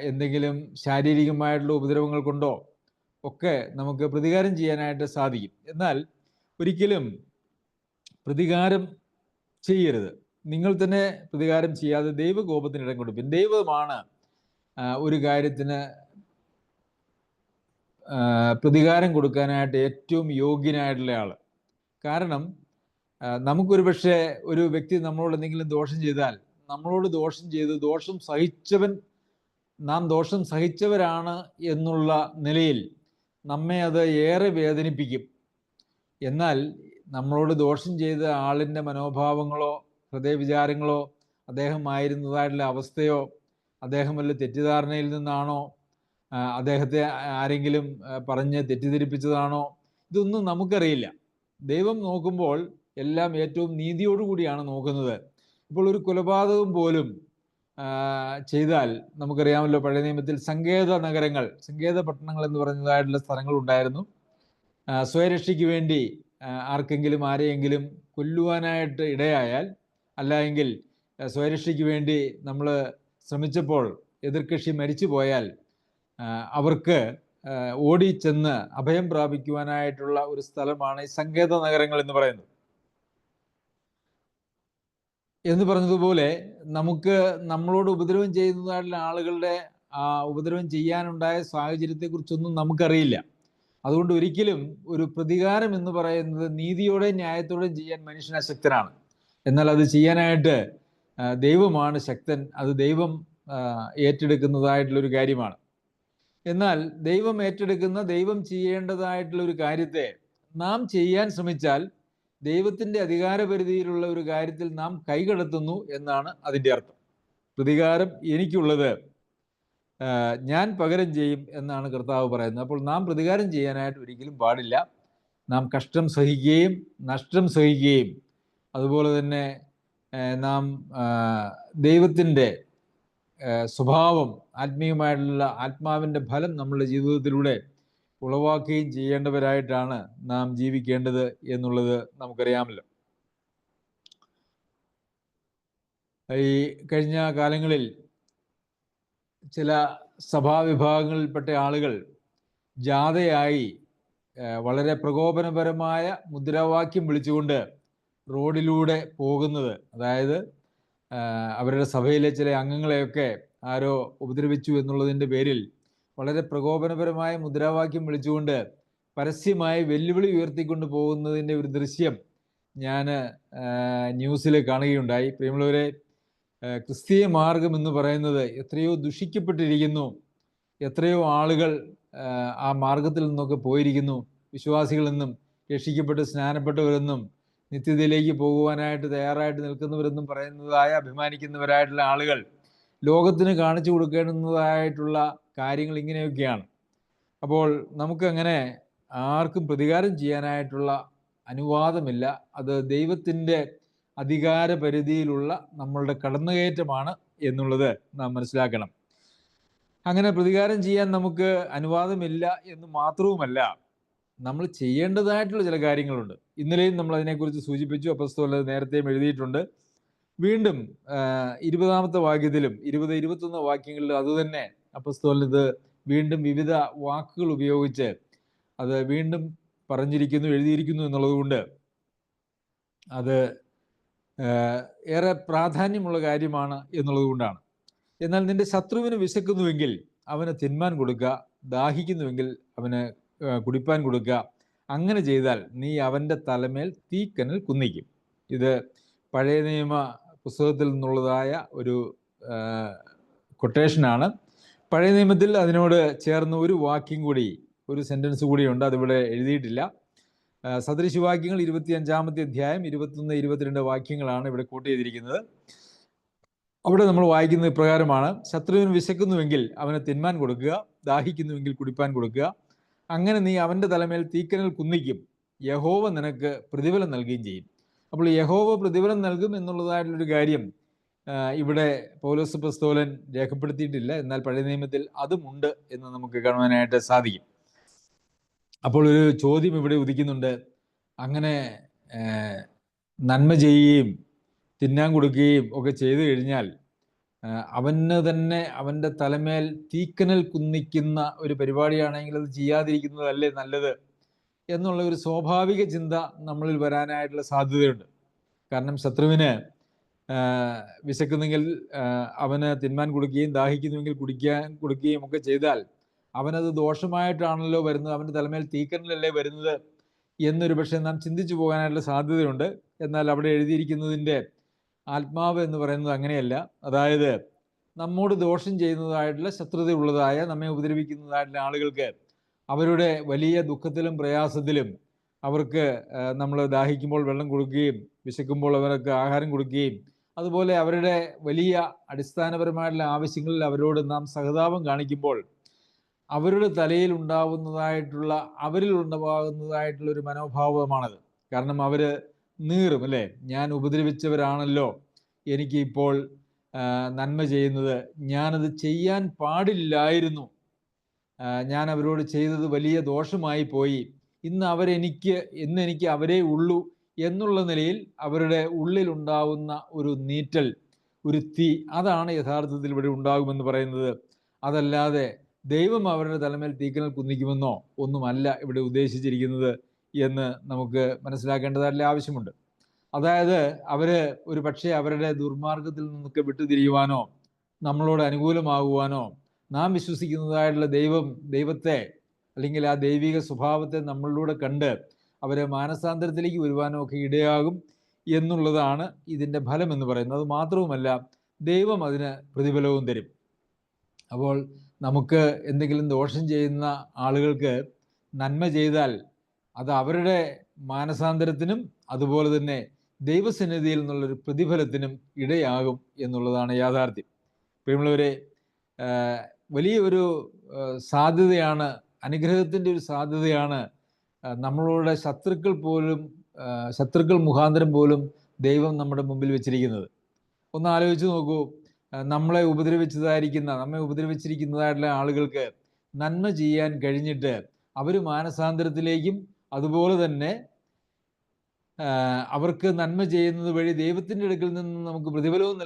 എന്തെങ്കിലും ശാരീരികമായിട്ടുള്ള ഉപദ്രവങ്ങൾ കൊണ്ടോ ഒക്കെ നമുക്ക് പ്രതികാരം ചെയ്യാനായിട്ട് സാധിക്കും. എന്നാൽ ഒരിക്കലും പ്രതികാരം ചെയ്യരുത്. നിങ്ങൾ തന്നെ പ്രതികാരം ചെയ്യാതെ ദൈവകോപത്തിന് ഇടം കൊടുപ്പിൻ. ദൈവമാണ് ഒരു കാര്യത്തിന് പ്രതികാരം കൊടുക്കാനായിട്ട് ഏറ്റവും യോഗ്യനായിട്ടുള്ള ആൾ. കാരണം നമുക്കൊരു പക്ഷേ ഒരു വ്യക്തി നമ്മളോട് എന്തെങ്കിലും ദോഷം ചെയ്താൽ, നമ്മളോട് ദോഷം ചെയ്ത് ദോഷം സഹിച്ചവൻ, നാം ദോഷം സഹിച്ചവരാണ് എന്നുള്ള നിലയിൽ നമ്മെ അത് ഏറെ വേദനിപ്പിക്കും. എന്നാൽ നമ്മളോട് ദോഷം ചെയ്ത ആളിൻ്റെ മനോഭാവങ്ങളോ ഹൃദയവിചാരങ്ങളോ അദ്ദേഹം ആയിരുന്നതായിട്ടുള്ള അവസ്ഥയോ അദ്ദേഹം വല്ല തെറ്റിദ്ധാരണയിൽ നിന്നാണോ അദ്ദേഹത്തെ ആരെങ്കിലും പറഞ്ഞ് തെറ്റിദ്ധരിപ്പിച്ചതാണോ, ഇതൊന്നും നമുക്കറിയില്ല. ദൈവം നോക്കുമ്പോൾ എല്ലാം ഏറ്റവും നീതിയോടുകൂടിയാണ് നോക്കുന്നത്. ഇപ്പോൾ ഒരു കൊലപാതകം പോലും ചെയ്താൽ നമുക്കറിയാമല്ലോ, പഴയ നിയമത്തിൽ സങ്കേത നഗരങ്ങൾ, സങ്കേത പട്ടണങ്ങൾ എന്ന് പറഞ്ഞതായിട്ടുള്ള സ്ഥലങ്ങൾ ഉണ്ടായിരുന്നു. സ്വയരക്ഷയ്ക്ക് വേണ്ടി ആർക്കെങ്കിലും ആരെയെങ്കിലും കൊല്ലുവാനായിട്ട് ഇടയായാൽ, അല്ല എങ്കിൽ സ്വയരക്ഷയ്ക്ക് വേണ്ടി നമ്മൾ ശ്രമിച്ചപ്പോൾ എതിർകക്ഷി മരിച്ചു പോയാൽ അവർക്ക് ഓടിച്ചെന്ന് അഭയം പ്രാപിക്കുവാനായിട്ടുള്ള ഒരു സ്ഥലമാണ് ഈ സങ്കേത നഗരങ്ങൾ എന്ന് പറയുന്നത്. എന്ന് പറഞ്ഞതുപോലെ നമുക്ക് നമ്മളോട് ഉപദ്രവം ചെയ്യുന്നതായിട്ടുള്ള ആളുകളുടെ ആ ഉപദ്രവം ചെയ്യാനുണ്ടായ സാഹചര്യത്തെക്കുറിച്ചൊന്നും നമുക്കറിയില്ല. അതുകൊണ്ട് ഒരിക്കലും ഒരു പ്രതികാരം എന്ന് പറയുന്നത് നീതിയോടെയും ന്യായത്തോടെയും ചെയ്യാൻ മനുഷ്യൻ അശക്തനാണ്. എന്നാൽ അത് ചെയ്യാനായിട്ട് ദൈവമാണ് ശക്തൻ. അത് ദൈവം ഏറ്റെടുക്കുന്നതായിട്ടുള്ളൊരു കാര്യമാണ്. എന്നാൽ ദൈവം ഏറ്റെടുക്കുന്ന, ദൈവം ചെയ്യേണ്ടതായിട്ടുള്ള ഒരു കാര്യത്തെ നാം ചെയ്യാൻ ശ്രമിച്ചാൽ ദൈവത്തിൻ്റെ അധികാരപരിധിയിലുള്ള ഒരു കാര്യത്തിൽ നാം കൈകടത്തുന്നു എന്നാണ് അതിൻ്റെ അർത്ഥം. പ്രതികാരം എനിക്കുള്ളത്, ഞാൻ പകരം ചെയ്യും എന്നാണ് കർത്താവ് പറയുന്നത്. അപ്പോൾ നാം പ്രതികാരം ചെയ്യാനായിട്ട് ഒരിക്കലും പാടില്ല. നാം കഷ്ടം സഹിക്കുകയും നഷ്ടം സഹിക്കുകയും അതുപോലെ തന്നെ നാം ദൈവത്തിൻ്റെ സ്വഭാവം, ആത്മീയമായിട്ടുള്ള ആത്മാവിൻ്റെ ഫലം നമ്മളുടെ ജീവിതത്തിലൂടെ ഉളവാക്കുകയും ചെയ്യേണ്ടവരായിട്ടാണ് നാം ജീവിക്കേണ്ടത് എന്നുള്ളത് നമുക്കറിയാമല്ലോ. ഈ കഴിഞ്ഞ കാലങ്ങളിൽ ചില സഭാവിഭാഗങ്ങളിൽപ്പെട്ട ആളുകൾ ജാഥയായി വളരെ പ്രകോപനപരമായ മുദ്രാവാക്യം വിളിച്ചുകൊണ്ട് റോഡിലൂടെ പോകുന്നത്, അതായത് അവരുടെ സഭയിലെ ചില അംഗങ്ങളെയൊക്കെ ആരോ ഉപദ്രവിച്ചു എന്നുള്ളതിൻ്റെ പേരിൽ വളരെ പ്രകോപനപരമായ മുദ്രാവാക്യം വിളിച്ചുകൊണ്ട് പരസ്യമായി വെല്ലുവിളി ഉയർത്തിക്കൊണ്ട് പോകുന്നതിൻ്റെ ഒരു ദൃശ്യം ഞാൻ ന്യൂസിൽ കാണുകയുണ്ടായി. പ്രിയമുള്ളവരെ, ക്രിസ്തീയ മാർഗം എന്ന് പറയുന്നത് എത്രയോ ദുഷിക്കപ്പെട്ടിരിക്കുന്നു. എത്രയോ ആളുകൾ ആ മാർഗത്തിൽ നിന്നൊക്കെ പോയിരിക്കുന്നു. വിശ്വാസികളിൽ നിന്നും, രക്ഷിക്കപ്പെട്ട് സ്നാനപ്പെട്ടവരെന്നും നിത്യതയിലേക്ക് പോകുവാനായിട്ട് തയ്യാറായിട്ട് നിൽക്കുന്നവരെന്നും പറയുന്നതായ അഭിമാനിക്കുന്നവരായിട്ടുള്ള ആളുകൾ ലോകത്തിന് കാണിച്ചു കൊടുക്കേണ്ടുന്നതായിട്ടുള്ള കാര്യങ്ങൾ ഇങ്ങനെയൊക്കെയാണ്. അപ്പോൾ നമുക്കങ്ങനെ ആർക്കും പ്രതികാരം ചെയ്യാനായിട്ടുള്ള അനുവാദമില്ല. അത് ദൈവത്തിൻ്റെ അധികാര പരിധിയിലുള്ള നമ്മളുടെ കടന്നുകയറ്റമാണ് എന്നുള്ളത് നാം മനസ്സിലാക്കണം. അങ്ങനെ പ്രതികാരം ചെയ്യാൻ നമുക്ക് അനുവാദമില്ല എന്ന് മാത്രവുമല്ല, നമ്മൾ ചെയ്യേണ്ടതായിട്ടുള്ള ചില കാര്യങ്ങളുണ്ട്. ഇന്നലെയും നമ്മൾ അതിനെക്കുറിച്ച് സൂചിപ്പിച്ചു. അപ്പോസ്തലൻ നേരത്തെയും എഴുതിയിട്ടുണ്ട്. വീണ്ടും 20-ാമത്തെ വാക്യത്തിലും 20-21 വാക്യങ്ങളിലും അതുതന്നെ അപ്പോസ്തലൻ ഇത് വീണ്ടും വിവിധ വാക്കുകൾ ഉപയോഗിച്ച് അത് വീണ്ടും പറഞ്ഞിരിക്കുന്നു, എഴുതിയിരിക്കുന്നു എന്നുള്ളത് കൊണ്ട് അത് ഏറെ പ്രാധാന്യമുള്ള കാര്യമാണ് എന്നുള്ളത് കൊണ്ടാണ്. എന്നാൽ നിന്റെ ശത്രുവിന് വിശക്കുന്നുവെങ്കിൽ അവന് തിന്മാൻ കൊടുക്കുക, ദാഹിക്കുന്നുവെങ്കിൽ അവന് കുടിപ്പാൻ കൊടുക്കുക. അങ്ങനെ ചെയ്താൽ നീ അവൻ്റെ തലമേൽ തീക്കനൽ കുന്നിക്കും. ഇത് പഴയ നിയമ പുസ്തകത്തിൽ നിന്നുള്ളതായ ഒരു കൊട്ടേഷനാണ്. പഴയ നിയമത്തിൽ അതിനോട് ചേർന്ന് ഒരു വാക്യം കൂടി, ഒരു സെൻറ്റൻസ് കൂടിയുണ്ട്, അതിവിടെ എഴുതിയിട്ടില്ല. സദൃശവാക്യങ്ങൾ 25-ാമത്തെ അധ്യായം 21-22 വാക്യങ്ങളാണ് ഇവിടെ കോട്ട് ചെയ്തിരിക്കുന്നത്. അവിടെ നമ്മൾ വായിക്കുന്നത് ഇപ്രകാരമാണ്: ശത്രുവിന് വിശക്കുന്നുവെങ്കിൽ അവന് തിന്മാൻ കൊടുക്കുക, ദാഹിക്കുന്നുവെങ്കിൽ കുടിപ്പാൻ കൊടുക്കുക. അങ്ങനെ നീ അവൻ്റെ തലമേൽ തീക്കനൽ കുന്നിക്കും, യഹോവ നിനക്ക് പ്രതിഫലം നൽകുകയും ചെയ്യും. അപ്പോൾ യഹോവ പ്രതിഫലം നൽകും എന്നുള്ളതായിട്ടുള്ളൊരു കാര്യം ഇവിടെ പൗലോസ് അപ്പോസ്തലൻ രേഖപ്പെടുത്തിയിട്ടില്ല. എന്നാൽ പഴയ നിയമത്തിൽ അതുമുണ്ട് എന്ന് നമുക്ക് കാണുവാനായിട്ട് സാധിക്കും. അപ്പോൾ ഒരു ചോദ്യം ഇവിടെ ഉദിക്കുന്നുണ്ട്. അങ്ങനെ നന്മ ചെയ്യുകയും തിന്നാൻ കൊടുക്കുകയും ഒക്കെ ചെയ്തു കഴിഞ്ഞാൽ അവന് തന്നെ അവൻ്റെ തലമേൽ തീക്കനൽ കുന്നിക്കുന്ന ഒരു പരിപാടിയാണെങ്കിൽ അത് ചെയ്യാതിരിക്കുന്നതല്ലേ നല്ലത് എന്നുള്ള ഒരു സ്വാഭാവിക ചിന്ത നമ്മളിൽ വരാനായിട്ടുള്ള സാധ്യതയുണ്ട്. കാരണം ശത്രുവിന് വിശക്കുന്നെങ്കിൽ അവന് തിന്മാൻ കൊടുക്കുകയും ദാഹിക്കുന്നുവെങ്കിൽ കുടിക്കാൻ കൊടുക്കുകയും ഒക്കെ ചെയ്താൽ അവനത് ദോഷമായിട്ടാണല്ലോ വരുന്നത്, അവൻ്റെ തലമേൽ തീക്കനലല്ലേ വരുന്നത് എന്നൊരു പക്ഷേ നാം ചിന്തിച്ചു പോകാനായിട്ടുള്ള സാധ്യതയുണ്ട്. എന്നാൽ അവിടെ എഴുതിയിരിക്കുന്നതിൻ്റെ ആത്മാവ് എന്ന് പറയുന്നത് അങ്ങനെയല്ല. അതായത് നമ്മോട് ദോഷം ചെയ്യുന്നതായിട്ടുള്ള, ശത്രുതയുള്ളതായ, നമ്മെ ഉപദ്രവിക്കുന്നതായിട്ടുള്ള ആളുകൾക്ക് അവരുടെ വലിയ ദുഃഖത്തിലും പ്രയാസത്തിലും അവർക്ക് നമ്മൾ ദാഹിക്കുമ്പോൾ വെള്ളം കൊടുക്കുകയും വിശക്കുമ്പോൾ അവർക്ക് ആഹാരം കൊടുക്കുകയും അതുപോലെ അവരുടെ വലിയ അടിസ്ഥാനപരമായിട്ടുള്ള ആവശ്യങ്ങളിൽ അവരോട് നാം സഹതാപം കാണിക്കുമ്പോൾ അവരുടെ തലയിൽ ഉണ്ടാവുന്നതായിട്ടുള്ള, അവരിൽ ഉണ്ടാകുന്നതായിട്ടുള്ള ഒരു മനോഭാവമാണത്. കാരണം അവർ നീറും, അല്ലേ? ഞാൻ ഉപദ്രവിച്ചവരാണല്ലോ എനിക്ക് ഇപ്പോൾ നന്മ ചെയ്യുന്നത്, ഞാനത് ചെയ്യാൻ പാടില്ലായിരുന്നു, ഞാൻ അവരോട് ചെയ്തത് വലിയ ദോഷമായി പോയി, ഇന്ന് എനിക്ക് അവരേ ഉള്ളൂ എന്നുള്ള നിലയിൽ അവരുടെ ഉള്ളിലുണ്ടാവുന്ന ഒരു നീറ്റൽ, ഒരു തീ, അതാണ് യഥാർത്ഥത്തിൽ ഇവിടെ ഉണ്ടാകുമെന്ന് പറയുന്നത്. അതല്ലാതെ ദൈവം അവരുടെ തലമേൽ തീക്കനൽ കുന്നിക്കുമെന്നോ ഒന്നുമല്ല ഇവിടെ ഉദ്ദേശിച്ചിരിക്കുന്നത് എന്ന് നമുക്ക് മനസ്സിലാക്കേണ്ടതായിട്ടുള്ള ആവശ്യമുണ്ട്. അതായത് ഒരു പക്ഷേ അവരുടെ ദുർമാർഗത്തിൽ നിന്നൊക്കെ വിട്ടുതിരിയുവാനോ നമ്മളോട് അനുകൂലമാകുവാനോ നാം വിശ്വസിക്കുന്നതായിട്ടുള്ള ദൈവത്തെ അല്ലെങ്കിൽ ആ ദൈവിക സ്വഭാവത്തെ നമ്മളിലൂടെ കണ്ട് അവരെ മാനസാന്തരത്തിലേക്ക് വരുവാനോ ഒക്കെ ഇടയാകും എന്നുള്ളതാണ് ഇതിൻ്റെ ഫലം എന്ന് പറയുന്നത്. അത് മാത്രവുമല്ല, ദൈവം അതിന് പ്രതിഫലവും തരും. അപ്പോൾ നമുക്ക് എന്തെങ്കിലും ദോഷം ചെയ്യുന്ന ആളുകൾക്ക് നന്മ ചെയ്താൽ അത് അവരുടെ മാനസാന്തരത്തിനും അതുപോലെ തന്നെ ദൈവസന്നിധിയിൽ നിന്നുള്ളൊരു പ്രതിഫലത്തിനും ഇടയാകും എന്നുള്ളതാണ് യാഥാർത്ഥ്യം. പ്രിയമുള്ളവരെ, വലിയൊരു സാധ്യതയാണ്, അനുഗ്രഹത്തിൻ്റെ ഒരു സാധ്യതയാണ് നമ്മളുടെ ശത്രുക്കൾ മുഖാന്തരം പോലും ദൈവം നമ്മുടെ മുമ്പിൽ വെച്ചിരിക്കുന്നത്. ഒന്ന് ആലോചിച്ച് നോക്കൂ. നമ്മെ ഉപദ്രവിച്ചിരിക്കുന്നതായിട്ടുള്ള ആളുകൾക്ക് നന്മ ചെയ്യാൻ കഴിഞ്ഞിട്ട് അവർ മാനസാന്തരത്തിലേക്കും അതുപോലെ തന്നെ അവർക്ക് നന്മ ചെയ്യുന്നത് വഴി ദൈവത്തിൻ്റെ അടുക്കൽ നിന്ന് നമുക്ക് പ്രതിഫലവും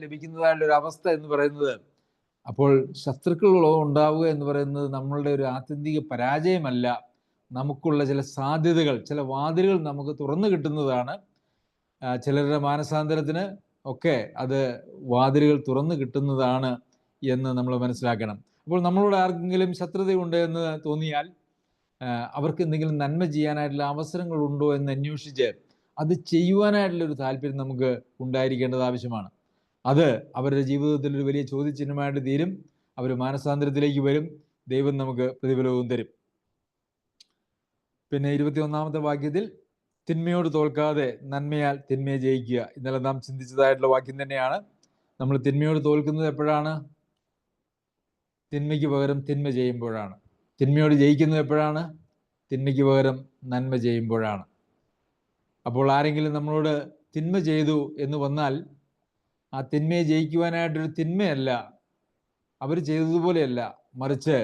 ലഭിക്കുന്നതായുള്ള ഒരു അവസ്ഥ എന്ന് പറയുന്നത്, അപ്പോൾ ശത്രുക്കൾ ഉണ്ടാവുക എന്ന് പറയുന്നത് നമ്മളുടെ ഒരു ആത്യന്തിക പരാജയമല്ല, നമുക്കുള്ള ചില സാധ്യതകൾ, ചില വാതിലുകൾ നമുക്ക് തുറന്നു കിട്ടുന്നതാണ്. ചിലരുടെ മാനസാന്തരത്തിന് ഒക്കെ അത് വാതിലുകൾ തുറന്നു കിട്ടുന്നതാണ് എന്ന് നമ്മൾ മനസ്സിലാക്കണം. അപ്പോൾ നമ്മളോട് ആർക്കെങ്കിലും ശത്രുതയുണ്ട് എന്ന് തോന്നിയാൽ അവർക്ക് എന്തെങ്കിലും നന്മ ചെയ്യാനായിട്ടുള്ള അവസരങ്ങളുണ്ടോ എന്ന് അന്വേഷിച്ച് അത് ചെയ്യുവാനായിട്ടുള്ളൊരു താല്പര്യം നമുക്ക് ഉണ്ടായിരിക്കേണ്ടത് ആവശ്യമാണ്. അത് അവരുടെ ജീവിതത്തിൽ ഒരു വലിയ ചോദ്യചിഹ്നമായിട്ട് തീരും. അവർ മാനസാന്തരത്തിലേക്ക് വരും, ദൈവം നമുക്ക് പ്രതിഫലവും തരും. പിന്നെ 21-ാമത്തെ വാക്യത്തിൽ തിന്മയോട് തോൽക്കാതെ നന്മയാൽ തിന്മയെ ജയിക്കുക. ഇന്നലെ നാം ചിന്തിച്ചതായിട്ടുള്ള വാക്യം തന്നെയാണ്. നമ്മൾ തിന്മയോട് തോൽക്കുന്നത് എപ്പോഴാണ്? തിന്മയ്ക്ക് പകരം തിന്മ ചെയ്യുമ്പോഴാണ്. തിന്മയോട് ജയിക്കുന്നത് എപ്പോഴാണ്? തിന്മയ്ക്ക് പകരം നന്മ ചെയ്യുമ്പോഴാണ്. അപ്പോൾ ആരെങ്കിലും നമ്മളോട് തിന്മ ചെയ്തു എന്ന് വന്നാൽ ആ തിന്മയെ ജയിക്കുവാനായിട്ടൊരു തിന്മയല്ല അവർ ചെയ്തതുപോലെയല്ല, മറിച്ച്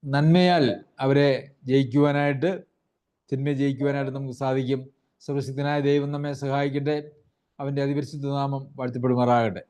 നന്മയാൽ അവരെ ജയിക്കുവാനായിട്ട്, തിന്മയെ ജയിക്കുവാനായിട്ട് നമുക്ക് സാധിക്കും. സർവശക്തനായ ദൈവം നമ്മെ സഹായിക്കട്ടെ. അവൻ്റെ അതിപരിശുദ്ധ നാമം വാഴ്ത്തപ്പെടുമാറാകട്ടെ.